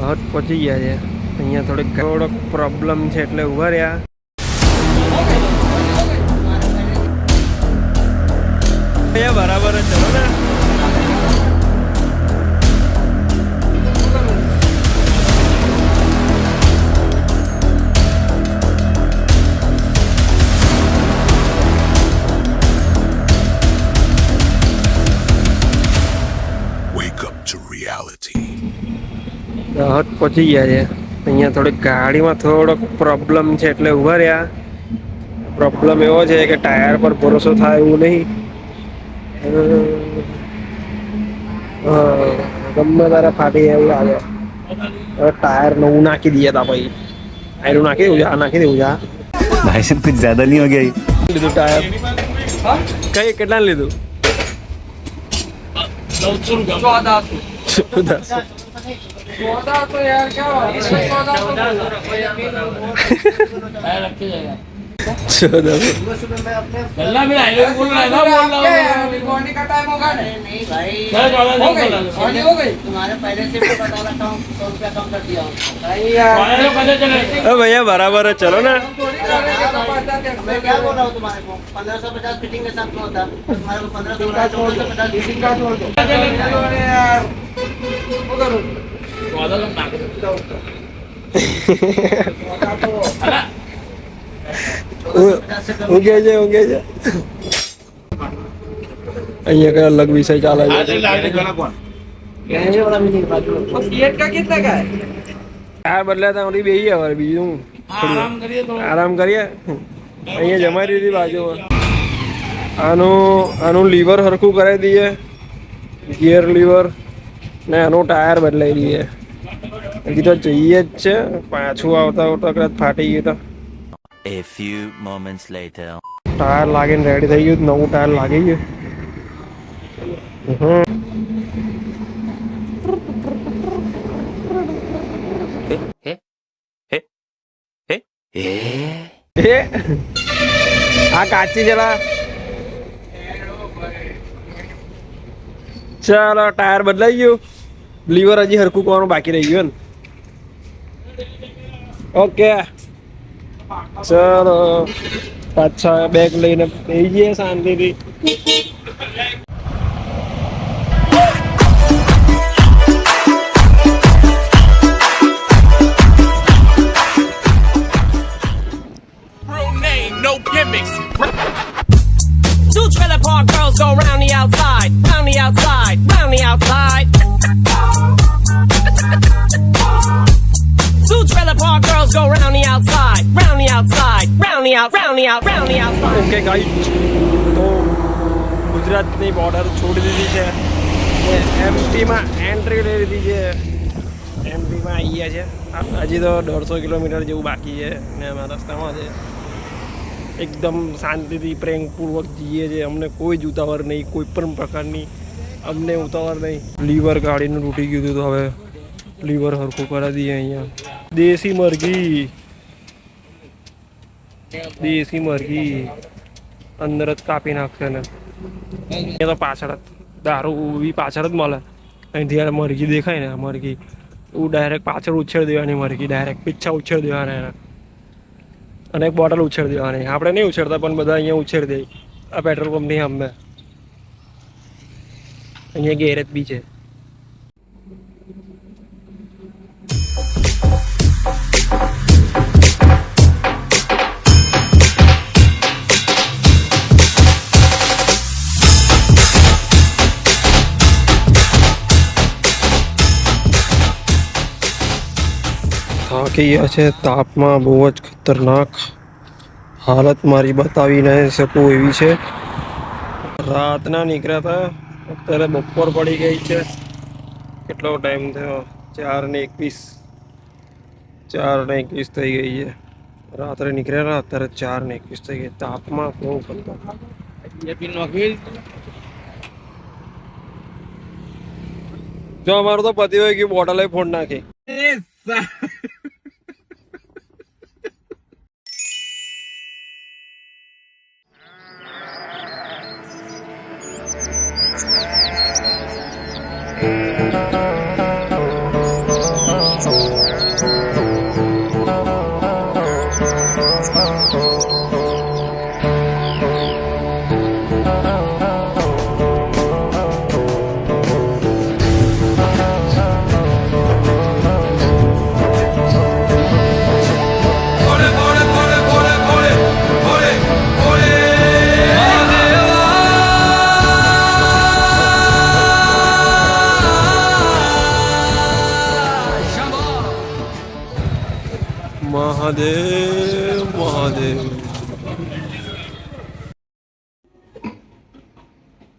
દાહોદ પહોંચી ગયા છે. અહીંયા થોડોક પ્રોબ્લેમ છે એટલે ઊભા રહ્યા. બરાબર જ ચલો ને. દાહોદ પહોંચી ગયા છે. અહીંયા થોડીક ગાડીમાં થોડોક પ્રોબ્લેમ છે એટલે ઊભા રહ્યા. પ્રોબ્લેમ એવો છે કે ટાયર પર ભરોસો થાય એવું નહીં. ગમે તારે ફાટી એવું લાગે. હવે ટાયર નવું નાખી દઈએ તા ભાઈ. ટાયર નાખી દેવું છે. આ નાખી દેવું છે. भाई साहब कुछ ज्यादा नहीं हो गया લીધું ટાયર કઈ કેટલા લીધું? 1400 तो यार क्या भैया बराबर है चलो ना. मैं क्या बोल रहा हूँ तुम्हारे को 1550 फिटिंग के साथ में होता तुम्हारे को 1550 અહીંયા કઈ અલગ વિષય ચાલે છે. ટાયર બદલ્યા તા ઓલી બેહી હવે બીજું આરામ કરીએ. અહીંયા જમાઈ દીધી બાજુમાં. આનું લીવર હરખું કરાવી દઈએ. ગિયર લીવર ને આનું ટાયર બદલાઈ દઈએ. હજી તો જઈએ જ છે. પાછું આવતા કદાચ ફાટી ગયું તો. A few moments later. Tyre લાગીને રેડી થઈ ગયું. નવું ટાયર લાગી ગયું. આ કાચી જલા ચાલો ટાયર બદલાઈ ગયું. લીવર હજી હરખું કરવાનું બાકી રહી ગયું ને. ઓકે ચાલો પાછા બેગ લઈને બેસી જઈએ શાંતિથી. No gimmicks. Two trailer park girls go round the outside, round the outside, round the outside. Two trailer park girls go round the outside, round the outside, round the out, round the out, round the outside. Okay guys, તો ગુજરાતની border છોડી દીધી છે. એમપીમાં entry લઈ લીધી છે. એમપીમાં આવી ગયા છે. હજી તો 150 કિલોમીટર જેવું બાકી છે ને અમારા રસ્તામાં છે. એકદમ શાંતિથી પ્રેમપૂર્વક જઈએ છીએ. અમને કોઈ જ ઉતાવળ નહીં, કોઈ પણ પ્રકારની અમને ઉતાવળ નહીં. લીવર ગાડીનું તૂટી ગયું હતું તો હવે લીવર હરખું કરાવી દઈએ. અહીંયા દેશી મરઘી અંદર જ કાપી નાખશે ને. અહીંયા તો પાછળ જ દારૂ બી પાછળ જ મળે. અહીંથી યાર મરઘી દેખાય ને, મરઘી એવું ડાયરેક્ટ પાછળ ઉછેર દેવાની. મરઘી ડાયરેક્ટ પીછા ઉછેર દેવાના એના. અને એક બોટલ ઉછેર દેવાની. આપણે નહીં ઉછેરતા પણ બધા અહીંયા ઉછેર દે. આ પેટ્રોલ પંપની સામે અહીંયા ગેરેજ બી છે. થાકી ગયા છે તાપમાં. બહુ જ ખતરનાક હાલત મારી બતાવી નહીં શકું એવી છે. રાતના નીકળ્યા હતા, અત્યારે બપોર પડી ગઈ છે. કેટલો ટાઈમ થયો? 4:21 થઈ ગઈ છે. રાત્રે નીકળ્યા અત્યારે 4:21 થઈ ગઈ. તાપમાં બહુ ખતરનાક. જો અમારું તો પતિ હોય કે બોટલે ફોન નાખી. મહાદેવ મહાદેવ.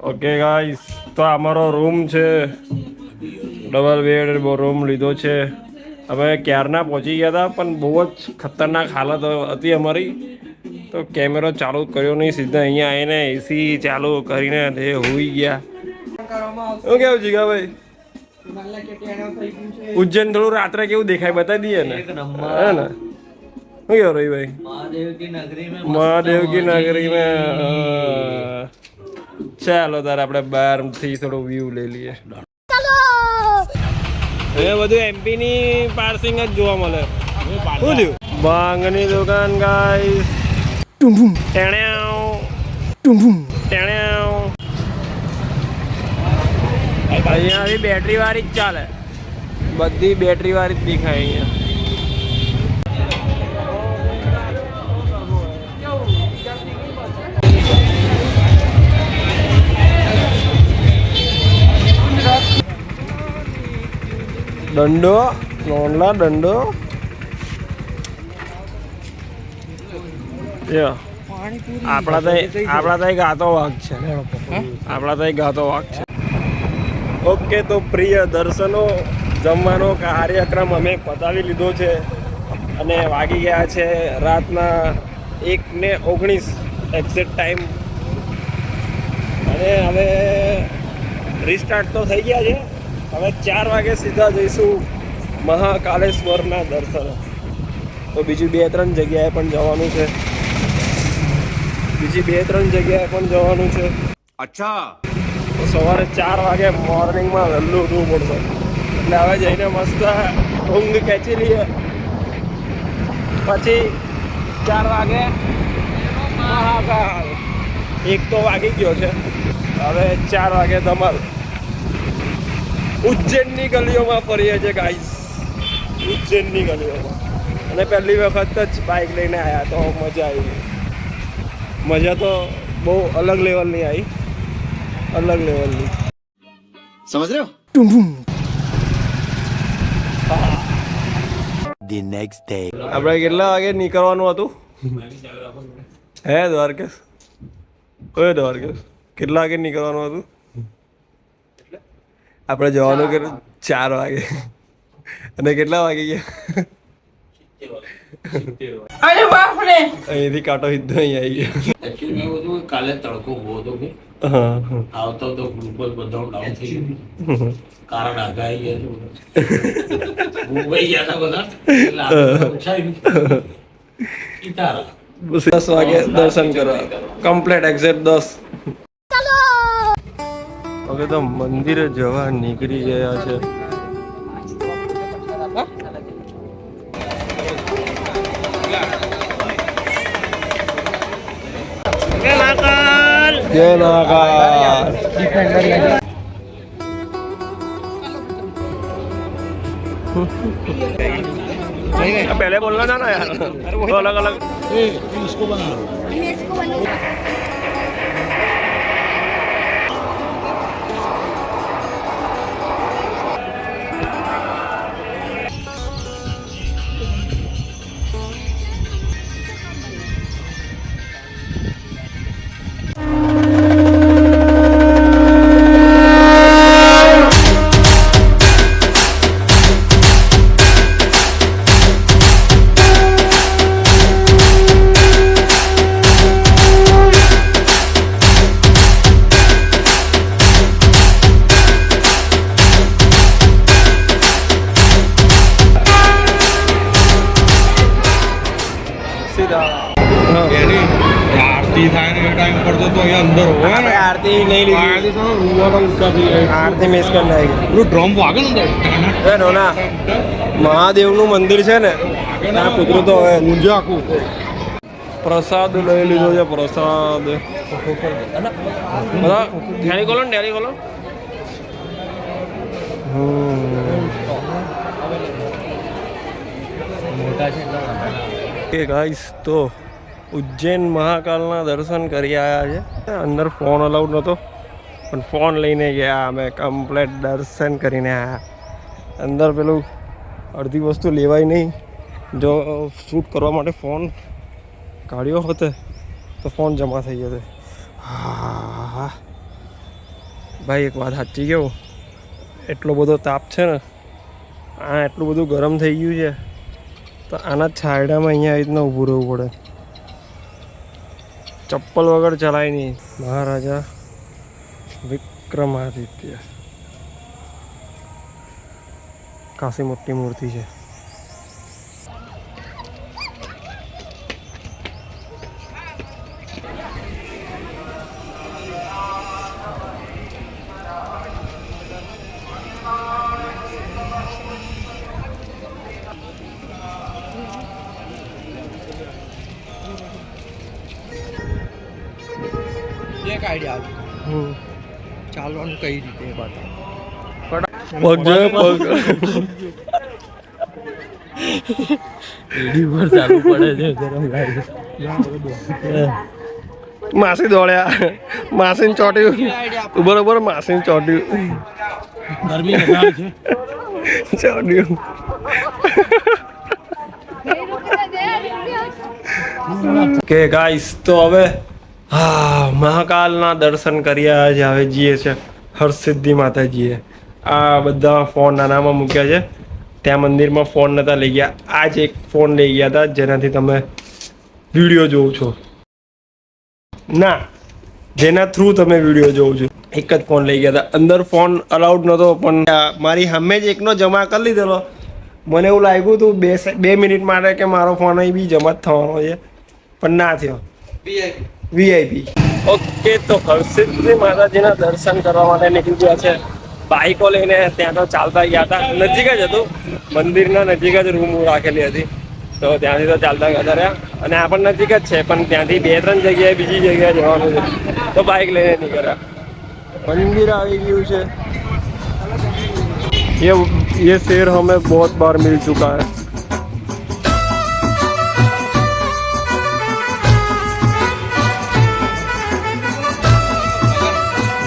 ઓકે ગાઈસ, તો અમારો રૂમ છે, ડબલ બેડ રૂમ લીધો છે. અમે ક્યારના પહોંચી ગયા હતા, પણ બહુ જ ખતરનાક હાલત હતી અમારી, તો કેમેરો ચાલુ કર્યો નહીં, સીધા અહીંયા આવીને એસી ચાલુ કરીને હોઈ ગયા. શું કેવું જીગાભાઈ? ઉજ્જૈન થોડું રાત્રે કેવું દેખાય બતાવી દઈએ ને, હે ને? શું કેવું રહીભાઈ? મહાદેવ કી નગરી મેં. ચાલો તારે આપણે બહારથી થોડો વ્યૂ લઈ લઈએ. હવે બધું એમપી ની પાર્સિંગ જ જોવા મળે. શું થયું? ભાંગની દુકાન ગાઈસ. અહીંયા બી બેટરી વાળી જ ચાલે, બધી બેટરી વાળી જ દેખાય અહીંયા. દંડો નોનલા દંડો આપણા ત્યાં ગાતો વાઘ છે, આપણા ત્યાં ગાતો વાઘ છે. ઓકે, તો પ્રિય દર્શનો, જમવાનો કાર્યક્રમ અમે પતાવી લીધો છે અને વાગી ગયા છે રાતના 1:19 એક્ઝેક્ટ ટાઈમ. અને હવે રિસ્ટાર્ટ તો થઈ ગયા છે. હવે 4 વાગે સીધા જઈશું મહાકાલેશ્વરના દર્શન. તો બીજી 2-3 જગ્યાએ પણ જવાનું છે, અચ્છા. તો સવારે 4 વાગે મોર્નિંગમાં વહેલું ઉઠવું પડશે. એટલે હવે જઈને મસ્ત ઊંઘ ખેંચી લઈએ, પછી 4 વાગે મહાકાલ. 1 તો વાગી ગયો છે, હવે 4 વાગે ધમાલ. ઉજ્જૈનની ગલીઓમાં ફરીએ છીએ ગાઈસ, ઉજ્જૈનની ગલીઓમાં. અને પહેલી વખત જ બાઇક લઈને આવ્યા, તો મજા આવી. મજા તો બહુ અલગ લેવલની આવી, અલગ લેવલની. समझ रहे हो? The next day. આપણે કેટલા વાગે નીકળવાનું હતું? હે દ્વારકેશ? ઓય દ્વારકેશ, કેટલા વાગે નીકળવાનું હતું? આપણે જવાનું કે 4 વાગે, અને કેટલા વાગે ગયા? અરે બાપ રે! અહીંથી કાંટો સીધો અહીં આવી ગયો. એકચ્યુઅલી મેં બધું કાલે તડકો બહુ હતો કે હા આવતા તો ગ્લુકોઝ બધા ડાઉન થઈ ગયું, કારણ આગાહી ગયા છે મુંબઈ ગયા હતા બધા, એટલે આપણે ઓછાઈ ઇતારા 10 વાગે દર્શન કરવા કમ્પ્લીટ એક્ઝેક્ટ 10. હવે તો મંદિરે જવા નીકળી ગયા છે. જય મહાકાલ. पहले बोलना था ना यार, वो अलग अलग. इसको बना लो. આરતી થાય ને એ ટાઈમ પર તો અહીંયા અંદર હોય ને आरती नहीं ली, આરતી તો રૂવાડા ઊંચા થઈ જાય. आरती मिस करना है. પેલું ડ્રમ વાગે ને અંદર એ નોના મહાદેવનું મંદિર છે ને, ત્યાં કૂતરું તો હવે ઊંઝા આખું. પ્રસાદ લઈ લીધો છે. પ્રસાદ બધા ડેરી ખોલો ને, ડેરી ખોલો. ગાઈસ, તો ઉજ્જૈન મહાકાલના દર્શન કરી આવ્યા છે. અંદર ફોન અલાઉડ નહોતો, પણ ફોન લઈને ગયા અમે. કમ્પ્લેટ દર્શન કરીને આવ્યા. અંદર પેલું અડધી વસ્તુ લેવાય નહીં, જો શૂટ કરવા માટે ફોન કાઢ્યો હોતે તો ફોન જમા થઈ જશે. હા ભાઈ એક વાત સાચી કેવું, એટલો બધો તાપ છે ને, આ એટલું બધું ગરમ થઈ ગયું છે તો આના છાયડામાં અહીંયા આવી રીતના ઊભું રહેવું પડે. ચપ્પલ વગર ચલાય નહીં. મહારાજા વિક્રમાદિત્ય, ખાસી મોટી મૂર્તિ છે. એક આઈડિયા ચાલવાનું કઈ રીતે બતાવો. પગ જો પગ માસી દોડ્યા, માસીને ચોટ્યું બરોબર, માસીને ચોટ્યું ગરમી વધારે છે. ચોટ્યું. કે ગાઈસ તો હવે મહાકાલના દર્શન કર્યા છે. હવે જઈએ છે હરસિદ્ધિ માતાજીએ. આ બધા ફોન નાનામાં મૂક્યા છે, ત્યાં મંદિરમાં ફોન નહોતા લઈ ગયા. આ જ એક ફોન લઈ ગયા હતા જેનાથી તમે વિડીયો જોવો છો, ના જેના થ્રુ તમે વિડીયો જોવો છો. એક જ ફોન લઈ ગયા હતા. અંદર ફોન અલાઉડ નહોતો, પણ મારી સામે જ એકનો જમા કરી લીધેલો. મને એવું લાગ્યું હતું 2 મિનિટ માટે કે મારો ફોન અહીં બી જમા જ થવાનો છે, પણ ના થયો. વીઆઈપી. ઓકે, તો હરસિદ્ધિ માતાજીના દર્શન કરવા માટે નીકળી ગયા છે. બાઈકો લઈને ત્યાં તો ચાલતા ગયા હતા, નજીક જ હતું, મંદિરના નજીક જ રૂમ રાખેલી હતી, તો ત્યાંથી તો ચાલતા ગયા રહ્યા. અને આ પણ નજીક જ છે, પણ ત્યાંથી 2-3 જગ્યાએ બીજી જગ્યાએ જવાનું છે, તો બાઈક લઈને નીકળ્યા. મંદિર આવી ગયું છે. ये शेर हमें बहुत बार मिल चुका है.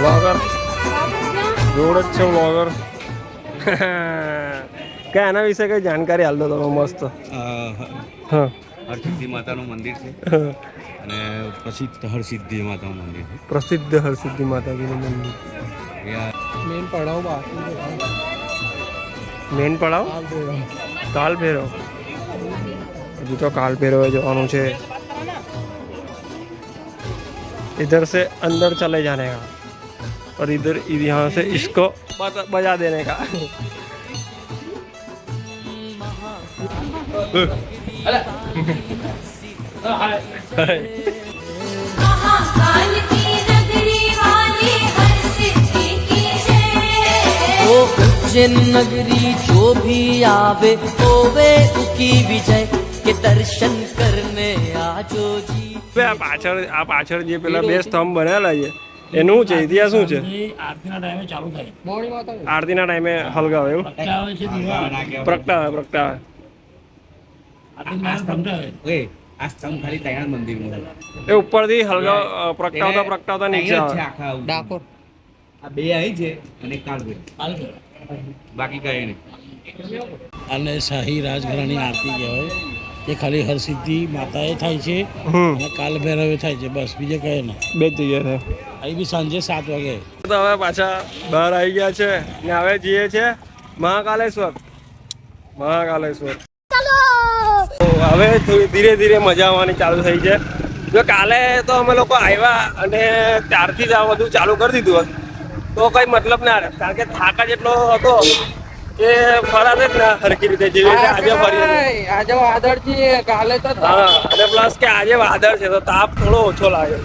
व्लॉगर જોડ જ છે વ્લોગર. કે આના વિશે કઈ જાણકારી હાલ દો તમે મસ્ત. હા, હરસિદ્ધિ માતાનું મંદિર છે અને પ્રસિદ્ધ હરસિદ્ધિ માતાનું મંદિર છે. પ્રસિદ્ધ હરસિદ્ધિ માતાજીનું મંદિર. મેન પડાવ મેન પડાવ કાલ ભૈરવ. હજુ તો કાલ ભૈરવ જવાનું છે. इधर से अंदर चले जाने का और इधर यहाँ से इसको बजा देने का. महाकाल की नगरी वाली हरसिद्धि की जय. ओ उज्जैन नगरी जो भी आवे होवे उकी विजय के दर्शन करने आजो जी. આ પાછળ જે પેલા 2 સ્તંભ બનેલા છે એનું શું છે, ઇતિહાસ શું છે? આરતીના ટાઈમે ચાલુ થાય, આરતીના ટાઈમે હલગાવે એવું પ્રગટાવે છે દીવા. પ્રગટાવે. આરતીના સમજાવે. આ સ્તંભ ખાલી ત્યાં મંદિરનું એ ઉપરથી હલગાવ પ્રગટાવતા નીચે આવે. ડાકોર આ 2 આવી છે અને કાળભૈરવ, બાકી કઈ નહીં. અને શાહી રાજઘરાણી આરતી કહેવાય. એ ખાલી હરસિદ્ધિ માતાએ થાય છે અને કાલ ભૈરવે થાય છે, બસ બીજે કહે ના. 2 જગ્યાએ અહીં બી સાંજે 7 વાગે. તો હવે પાછા બહાર આવી ગયા છે ને હવે જઈએ છે મહાકાલેશ્વર. તો હવે ધીરે ધીરે મજા આવવાની ચાલુ થઈ છે. જો કાલે તો અમે લોકો આવ્યા અને ત્યારથી જ આ બધું ચાલુ કરી દીધું હોત તો કંઈ મતલબ ના રહે, કારણ કે થાક જ એટલો હતો કે ફરાતે જ ના સરખી રીતે જેવી રીતે આજે ફરી. આજે વાદળ છે, કાલે તો હા, અને પ્લસ કે આજે વાદળ છે તો તાપ થોડો ઓછો લાગે.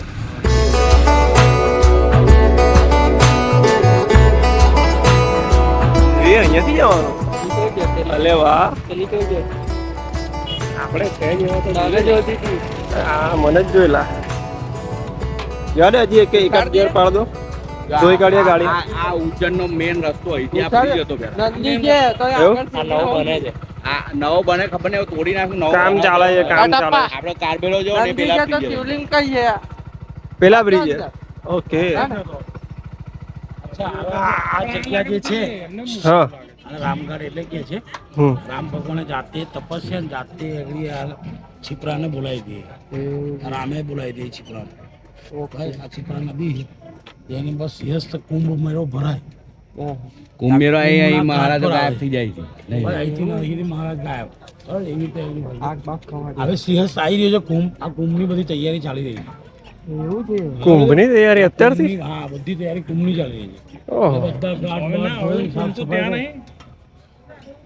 એ અહીંયાથી જવાનું? અલે વાહ, આપણે છે હા, મને જ જોયેલા. યાદ હજી એકાદ ગેર પાડ દો, જોઈ કાઢીએ ગાડી. આ ઉજ્જૈનનો મેઇન રસ્તો અહીંથી આપી જતો પહેલા. નદી છે તો એવું? આ નવો બને ખબર નહીં, તોડી નાખ્યું. નવો કામ ચાલે છે, કામ ચાલે. આપણે કારબેલો જો ને પેલા શિવલિંગ કઈ છે? પેલા બ્રિજ ઓકે. અચ્છા હવે આ જગ્યા જે છે હા અને રામગઢ એટલે કે છે હમ રામ ભગવાને જાતે તપસ્યા ને જાતે આગળ આ છીપરાને બોલાવી દે રામે બોલાવી દે છીપરાને આ છીપરા નદી છે એની બસ સિંહસ્થ કુંભ મેળો ભરાય કુંભેરો અહીં મહારાજ બરાબર. ગાયબ થઈ જાય છે બસ અહીંથી અહીંથી મહારાજ ગાયબ બરાબર, એવી રીતે એની ભરી. હવે સિંહસ્થ આવી રહ્યો છે કુંભ આ કુંભની બધી તૈયારી ચાલી રહી છે કુંભની તૈયારી અત્યારથી કુંભની- હા બધી તૈયારી કુંભની ચાલી રહી છે ઓહો બધા ગાંઠ બાંઠ ધોઈ, સાફ સફાઈ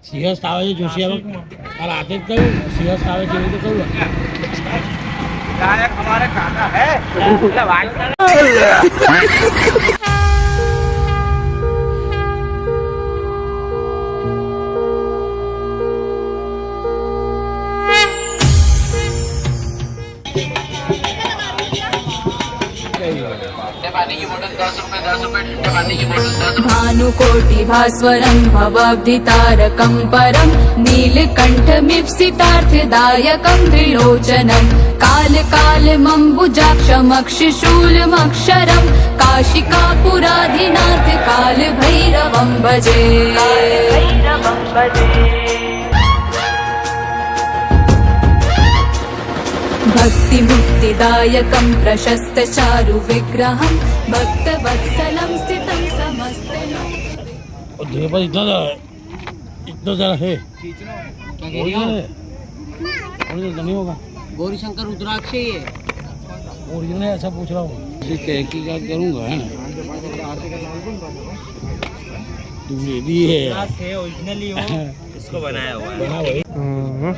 સિંહસ્થ આવે છે જોશી આવે આ રાતે જ કહ્યું સિંહસ્થ આવે છે એવી રીતે કહ્યું ગાયક હમારે કાકા હે એટલે વાત भानुकोटि भास्वरं भवब्धितारकं परं नीलकण्ठमीप्सितार्थदायकं त्रिलोचनं कालकालमम्बुजाक्षमक्षिशूलमक्षरं काशिकापुराधिनाथ कालभैरवं भजे भक्तिमुक्तिदायकं प्रशस्तचारुविग्रहं भक्तवत्सलं स्थितं समस्तलोक और तेरे पास इतना ज़रा है ओरिजिनल है ओरिजिनल तो नहीं होगा गौरीशंकर रुद्राक्ष ये ओरिजिनल है ऐसा पूछ रहा हूँ तहकीकात करूँगा है ना तू ये भी है यार ओरिजिनली हो इसको बनाया हुआ है बना वही હમ.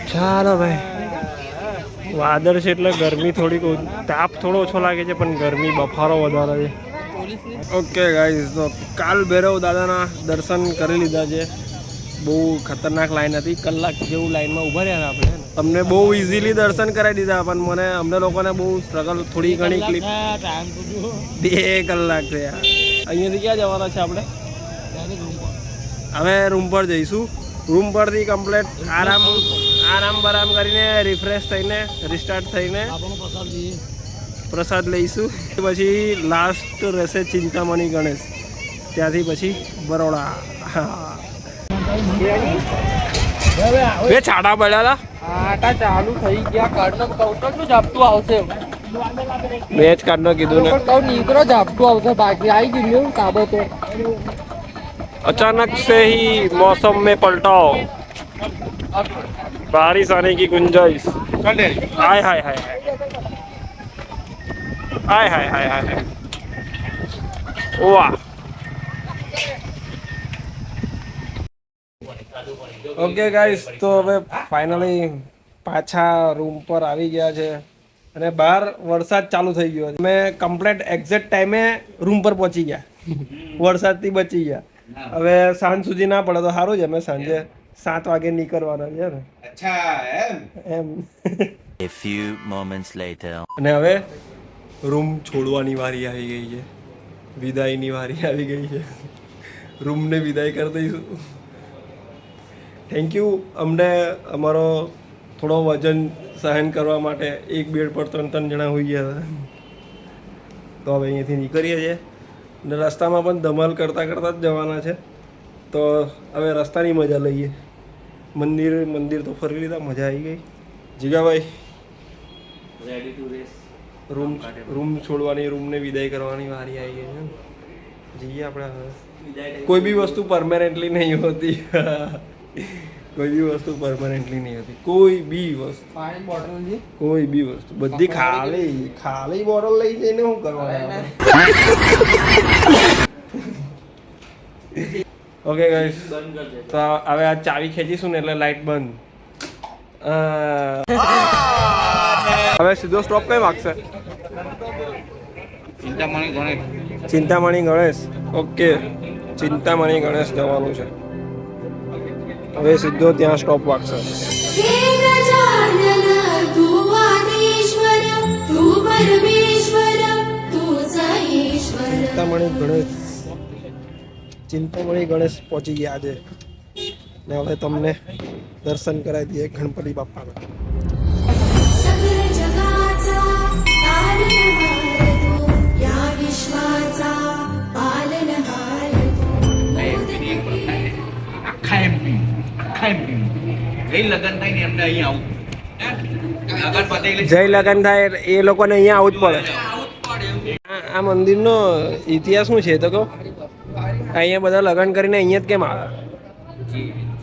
ચાલો ભાઈ વાદળ છે એટલે ગરમી થોડીક તાપ થોડો ઓછો લાગે છે પણ ગરમી બફારો વધારે છે ઓકે ગાઈઝ તો કાલ ભૈરવ દાદાના દર્શન કરી લીધા છે બહુ ખતરનાક લાઈન હતી કલાક જેવું લાઈનમાં ઊભા રહ્યા હતા આપણે તમને બહુ ઇઝીલી દર્શન કરાવી દીધા પણ મને અમને લોકોને બહુ સ્ટ્રગલ થોડી ઘણી ક્લિપ टाइम तो जो 2 કલાક થયા અહીંયાથી ક્યાં જવાના છે આપણે હવે રૂમ પર જઈશું રૂમ પરથી કમ્પ્લેટ આરામ બરામ કરીને રિફ્રેશ થઈને રિસ્ટાર્ટ થઈને આપણો પ્રસાદ લઈએ પ્રસાદ લઈશું પછી લાસ્ટ રહેશે ચિંતામણી ગણેશ ત્યાંથી પછી બરોડા બે છાડા પડ્યા આટા ચાલુ થઈ ગયા કાર્ડનો કૌટનું ઝાપટું આવશે મેં જ કાઢનો કીધું ને તો નીકળો ઝાપટું આવશે બાકી આવી ગયું કાબતો अचानक से ही मौसम में पलटाव बारिश आने की गुंजाइश हाय हाय हाय हाय हाय हाय हाय वाह ઓકે ગાઈસ તો હવે ફાઇનલી પાછા રૂમ પર આવી ગયા છે અને બહાર વરસાદ ચાલુ થઈ ગયો છે અમે કમ્પ્લેટ એક્ઝેક્ટ ટાઈમે રૂમ પર પહોંચી ગયા વરસાદથી બચી ગયા હવે સાંજ સુધી ના પડે તો સારું છે અમે સાંજે 7 વાગે નીકળવાના છે ને અચ્છા એમ A few moments later. અને હવે રૂમ છોડવાની વારી આવી ગઈ છે વિદાયની વારી આવી ગઈ છે રૂમને વિદાય કરી દઈશું થેન્ક યુ અમને અમારો થોડો વજન સહન કરવા માટે એક બેડ પર 3 જણા હોઈ ગયા હતા તો હવે અહીંયાથી નીકળીએ છીએ અને રસ્તામાં પણ ધમાલ કરતાં કરતાં જ જવાના છે તો હવે રસ્તાની મજા લઈએ મંદિર તો ફરી લીધા મજા આવી ગઈ જીગાભાઈ રેડી ટુ રેસ રૂમ છોડવાની રૂમને વિદાય કરવાની વારી આવી ગઈ છે જઈએ આપણે હવે કોઈ બી વસ્તુ પરમાનન્ટલી નહીં હોતી કોઈ બી વસ્તુ પરમાનન્ટલી નહીં હોતી કોઈ બી વસ્તુ પાણી બોટલ છે કોઈ બી વસ્તુ બધી ખાલી બોટલ લઈ જઈને શું કરવાનું ઓકે ગાઈસ તો હવે આ ચાવી ખેંચીશું ને એટલે લાઈટ બંધ હવે સીધો સ્ટોપ કઈ વાગશે ચિંતામણી ગણેશ ઓકે ચિંતામણી ગણેશ જવાનું છે હવે સીધો ત્યાં સ્ટોપ વાગશે हे गजानन तू आदिश्वर तू परमेश्वर तू सईश्वर ચિંતામણી ગણેશ પહોંચી ગયા આજે ને હવે તમને દર્શન કરાવી દઈએ ગણપતિ બાપાના सगळ जगाचा तारणहार तू या विश्व આખા એમપીમાં જઈ લગ્ન થાય ને એમને અહીંયા આવું લગ્ન પતે એટલે જય લગન થાય એ લોકોને અહીંયા આવવું જ પડે. આ મંદિરનો ઇતિહાસ શું છે તો કહો. અહીંયા બધા લગ્ન કરીને અહીંયા જ કેમ આવે?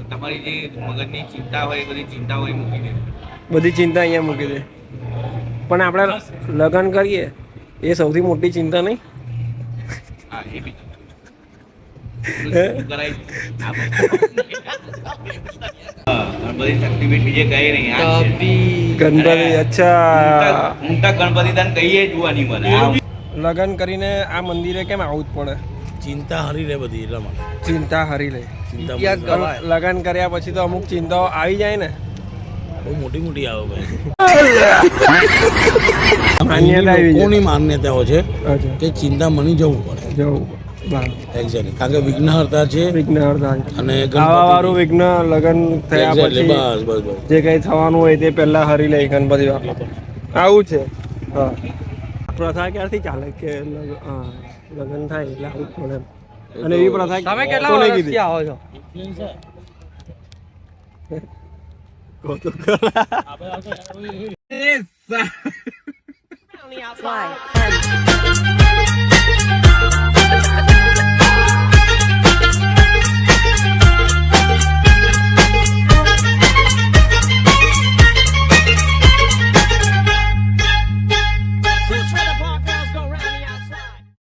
તમારી જે મગજની ચિંતા હોય એ બધી ચિંતા હોય મૂકી દે. બધી ચિંતા અહીંયા મૂકી દે. પણ આપણે લગ્ન કરીએ એ સૌથી મોટી ચિંતા નહીં? હા એ બી હે? કરાય ગણપતિ શક્તિપીઠ બીજે કઈ નહીં આ છે. ગણપતિ અચ્છા. ઊંટા ગણપતિ તને કહીએ જોવાની મને લગ્ન કરીને આ મંદિરે કેમ આવવું જ પડે? ચિંતા હારી રહે બધી એટલા માટે ચિંતા હરી લે. ચિંતા લગ્ન કર્યા પછી તો અમુક ચિંતાઓ આવી જાય ને. બહુ મોટી મોટી આવે ભાઈ. માન્યતા આવી લોકોની જાય. માન્યતાઓ છે અચ્છા કે ચિંતા મની જવું પડે જવું બરાબર. એક્ઝેક્ટલી કારણ કે વિઘ્નહર્તા છે વિઘ્ન હરતા અને આવા વાળું વિઘ્ન લગ્ન થયા Exactly, પછી બસ બસ બસ જે કઈ થવાનું હોય તે પહેલા હરી લે ગણપતિ બાપા. આવું છે. હા પ્રથા ક્યારથી ચાલે કે લગ્ન થાય એટલે આવું જ પડે એમ? અને એવી પ્રથા તમે કેટલા કોને વર્ષથી કીધી? આવો છો કહો તો ખરા. Round the outside.